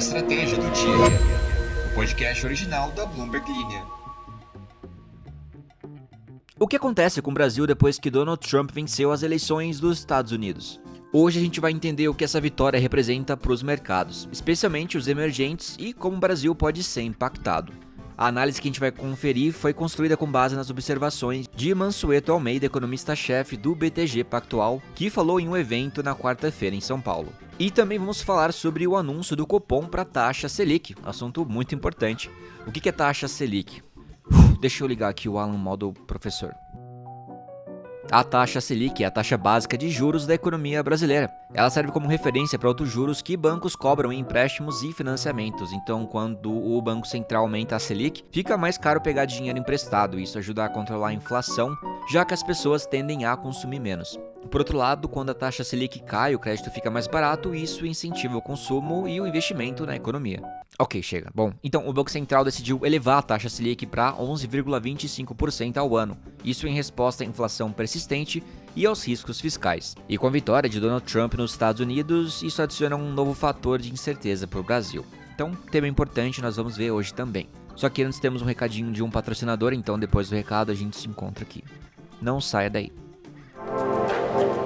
Estratégia do Dia, o podcast original da Bloomberg Linha. O que acontece com o Brasil depois que Donald Trump venceu as eleições dos Estados Unidos? Hoje a gente vai entender o que essa vitória representa para os mercados, especialmente os emergentes, e como o Brasil pode ser impactado. A análise que a gente vai conferir foi construída com base nas observações de Mansueto Almeida, economista-chefe do BTG Pactual, que falou em um evento na quarta-feira em São Paulo. E também vamos falar sobre o anúncio do Copom para a taxa Selic, assunto muito importante. O que é taxa Selic? Deixa eu ligar aqui o Alan modo professor. A taxa Selic é a taxa básica de juros da economia brasileira. Ela serve como referência para outros juros que bancos cobram em empréstimos e financiamentos. Então, quando o Banco Central aumenta a Selic, fica mais caro pegar dinheiro emprestado. Isso ajuda a controlar a inflação, já que as pessoas tendem a consumir menos. Por outro lado, quando a taxa Selic cai, o crédito fica mais barato e isso incentiva o consumo e o investimento na economia. Ok, chega. Bom, então o Banco Central decidiu elevar a taxa Selic para 11,25% ao ano. Isso em resposta à inflação persistente e aos riscos fiscais. E com a vitória de Donald Trump nos Estados Unidos, isso adiciona um novo fator de incerteza para o Brasil. Então, tema importante nós vamos ver hoje também. Só que antes temos um recadinho de um patrocinador, então depois do recado a gente se encontra aqui. Não saia daí.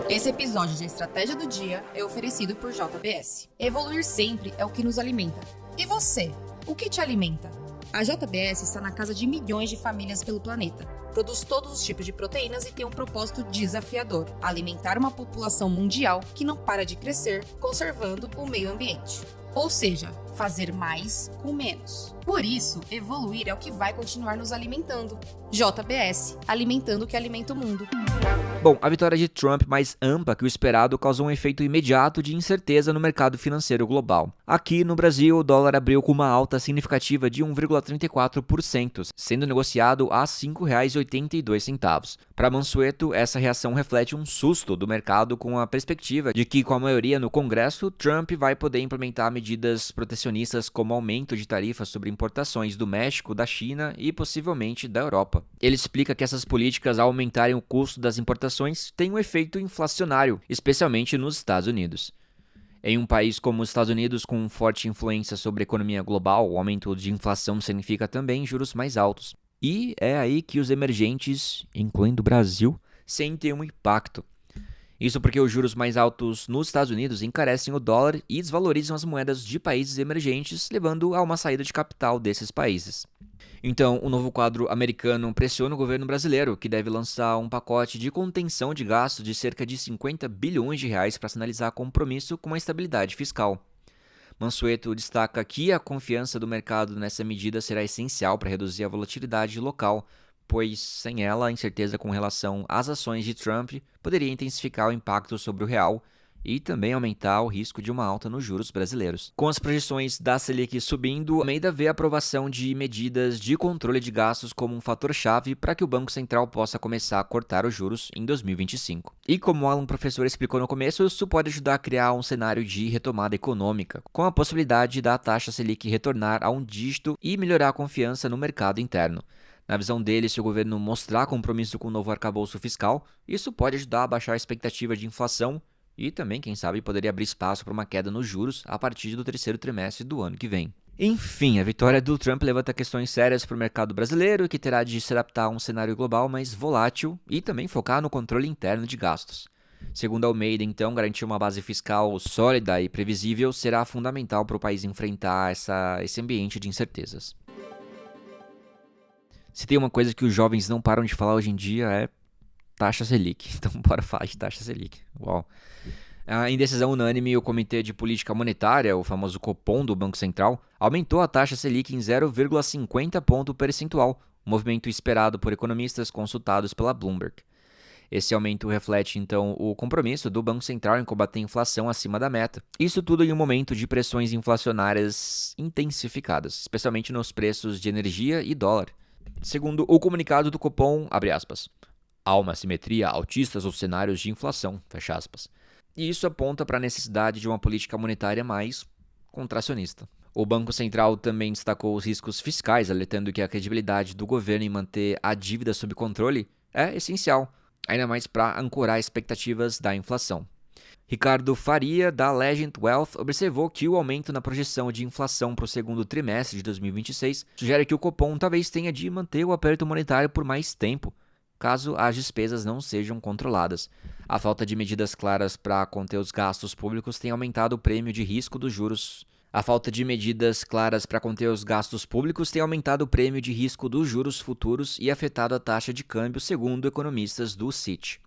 Esse episódio de Estratégia do Dia é oferecido por JBS. Evoluir sempre é o que nos alimenta. E você? O que te alimenta? A JBS está na casa de milhões de famílias pelo planeta. Produz todos os tipos de proteínas e tem um propósito desafiador: alimentar uma população mundial que não para de crescer, conservando o meio ambiente. Ou seja, fazer mais com menos. Por isso, evoluir é o que vai continuar nos alimentando. JBS, alimentando o que alimenta o mundo. Bom, a vitória de Trump, mais ampla que o esperado, causou um efeito imediato de incerteza no mercado financeiro global. Aqui no Brasil, o dólar abriu com uma alta significativa de 1,34%, sendo negociado a R$ 5,82. Para Mansueto, essa reação reflete um susto do mercado com a perspectiva de que, com a maioria no Congresso, Trump vai poder implementar medidas protecionistas como aumento de tarifas sobre importações do México, da China e possivelmente da Europa. Ele explica que essas políticas, ao aumentarem o custo das importações, têm um efeito inflacionário, especialmente nos Estados Unidos. Em um país como os Estados Unidos, com forte influência sobre a economia global, o aumento de inflação significa também juros mais altos. E é aí que os emergentes, incluindo o Brasil, sentem um impacto. Isso porque os juros mais altos nos Estados Unidos encarecem o dólar e desvalorizam as moedas de países emergentes, levando a uma saída de capital desses países. Então, o novo quadro americano pressiona o governo brasileiro, que deve lançar um pacote de contenção de gastos de cerca de 50 bilhões de reais para sinalizar compromisso com a estabilidade fiscal. Mansueto destaca que a confiança do mercado nessa medida será essencial para reduzir a volatilidade local, pois sem ela, a incerteza com relação às ações de Trump poderia intensificar o impacto sobre o real e também aumentar o risco de uma alta nos juros brasileiros. Com as projeções da Selic subindo, Almeida vê a aprovação de medidas de controle de gastos como um fator-chave para que o Banco Central possa começar a cortar os juros em 2025. E como o Alan professor explicou no começo, isso pode ajudar a criar um cenário de retomada econômica, com a possibilidade da taxa Selic retornar a um dígito e melhorar a confiança no mercado interno. Na visão dele, se o governo mostrar compromisso com o novo arcabouço fiscal, isso pode ajudar a baixar a expectativa de inflação e também, quem sabe, poderia abrir espaço para uma queda nos juros a partir do terceiro trimestre do ano que vem. Enfim, a vitória do Trump levanta questões sérias para o mercado brasileiro, que terá de se adaptar a um cenário global mais volátil e também focar no controle interno de gastos. Segundo Almeida, então, garantir uma base fiscal sólida e previsível será fundamental para o país enfrentar esse ambiente de incertezas. Se tem uma coisa que os jovens não param de falar hoje em dia é taxa Selic. Então, bora falar de taxa Selic. Uau. Em decisão unânime, o Comitê de Política Monetária, o famoso Copom do Banco Central, aumentou a taxa Selic em 0,50 ponto percentual, um movimento esperado por economistas consultados pela Bloomberg. Esse aumento reflete, então, o compromisso do Banco Central em combater a inflação acima da meta. Isso tudo em um momento de pressões inflacionárias intensificadas, especialmente nos preços de energia e dólar. Segundo o comunicado do Copom, abre aspas, há uma assimetria altistas aos cenários de inflação, fecha aspas. E isso aponta para a necessidade de uma política monetária mais contracionista. O Banco Central também destacou os riscos fiscais, alertando que a credibilidade do governo em manter a dívida sob controle é essencial, ainda mais para ancorar expectativas da inflação. Ricardo Faria, da Legend Wealth, observou que o aumento na projeção de inflação para o segundo trimestre de 2026 sugere que o Copom talvez tenha de manter o aperto monetário por mais tempo, caso as despesas não sejam controladas. A falta de medidas claras para conter os gastos públicos tem aumentado o prêmio de risco dos juros. A falta de medidas claras para conter os gastos públicos tem aumentado o prêmio de risco dos juros futuros e afetado a taxa de câmbio, segundo economistas do Citi.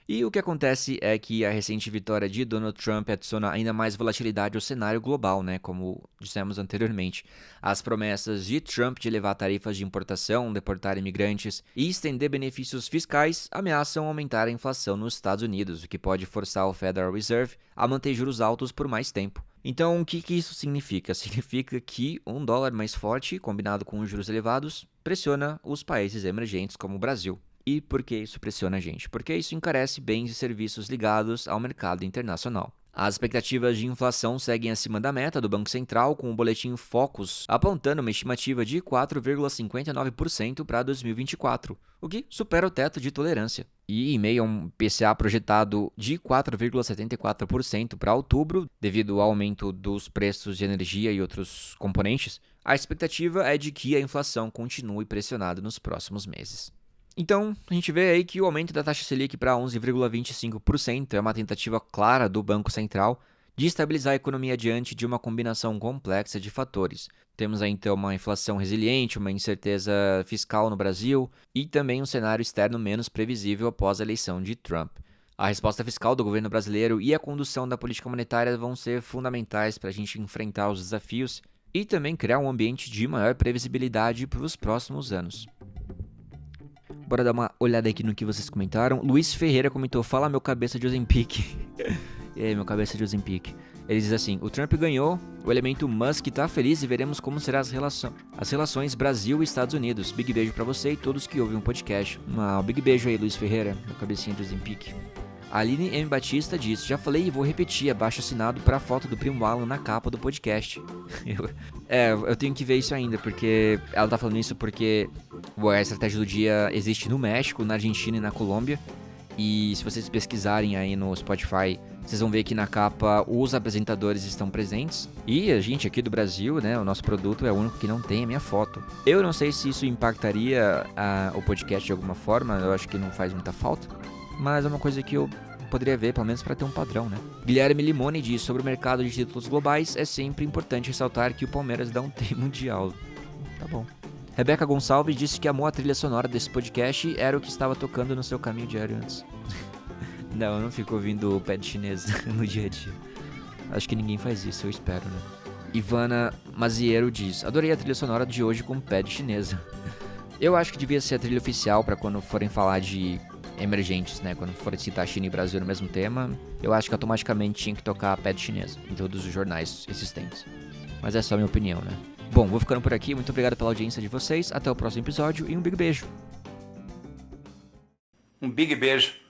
E o que acontece é que a recente vitória de Donald Trump adiciona ainda mais volatilidade ao cenário global, como dissemos anteriormente. As promessas de Trump de elevar tarifas de importação, deportar imigrantes e estender benefícios fiscais ameaçam aumentar a inflação nos Estados Unidos, o que pode forçar o Federal Reserve a manter juros altos por mais tempo. Então, o que isso significa? Significa que um dólar mais forte, combinado com juros elevados, pressiona os países emergentes como o Brasil. E por que isso pressiona a gente? Porque isso encarece bens e serviços ligados ao mercado internacional. As expectativas de inflação seguem acima da meta do Banco Central, com o boletim Focus apontando uma estimativa de 4,59% para 2024, o que supera o teto de tolerância. E em meio a um IPCA projetado de 4,74% para outubro, devido ao aumento dos preços de energia e outros componentes, a expectativa é de que a inflação continue pressionada nos próximos meses. Então, a gente vê aí que o aumento da taxa Selic para 11,25% é uma tentativa clara do Banco Central de estabilizar a economia diante de uma combinação complexa de fatores. Temos aí então uma inflação resiliente, uma incerteza fiscal no Brasil e também um cenário externo menos previsível após a eleição de Trump. A resposta fiscal do governo brasileiro e a condução da política monetária vão ser fundamentais para a gente enfrentar os desafios e também criar um ambiente de maior previsibilidade para os próximos anos. Bora dar uma olhada aqui no que vocês comentaram. Luiz Ferreira comentou: fala meu cabeça de Ozempic. E aí, meu cabeça de Ozempic. Ele diz assim: o Trump ganhou, o elemento Musk tá feliz e veremos como serão as relações Brasil e Estados Unidos. Big beijo pra você e todos que ouvem o podcast. Big beijo aí, Luiz Ferreira, meu cabecinha de Ozempic. A Aline M. Batista diz: já falei e vou repetir, abaixo assinado para a foto do primo Alan na capa do podcast. Eu tenho que ver isso ainda, porque ela tá falando isso porque a estratégia do dia existe no México, na Argentina e na Colômbia. E se vocês pesquisarem aí no Spotify, vocês vão ver que na capa os apresentadores estão presentes. E a gente aqui do Brasil, o nosso produto é o único que não tem a minha foto. Eu não sei se isso impactaria o podcast de alguma forma, eu acho que não faz muita falta. Mas é uma coisa que eu poderia ver, pelo menos para ter um padrão, Guilherme Limone diz: sobre o mercado de títulos globais, é sempre importante ressaltar que o Palmeiras dá um tem mundial. Tá bom. Rebeca Gonçalves disse que amou a trilha sonora desse podcast, era o que estava tocando no seu caminho diário antes. Não, eu não fico ouvindo o pé de chinês no dia a dia. Acho que ninguém faz isso, eu espero, Ivana Maziero diz: adorei a trilha sonora de hoje com pé de chinesa. Eu acho que devia ser a trilha oficial para quando forem falar de emergentes, quando forem citar China e Brasil no mesmo tema, eu acho que automaticamente tinha que tocar pé de chinesa em todos os jornais existentes. Mas é só a minha opinião, Bom, vou ficando por aqui, muito obrigado pela audiência de vocês, até o próximo episódio e um big beijo. Um big beijo.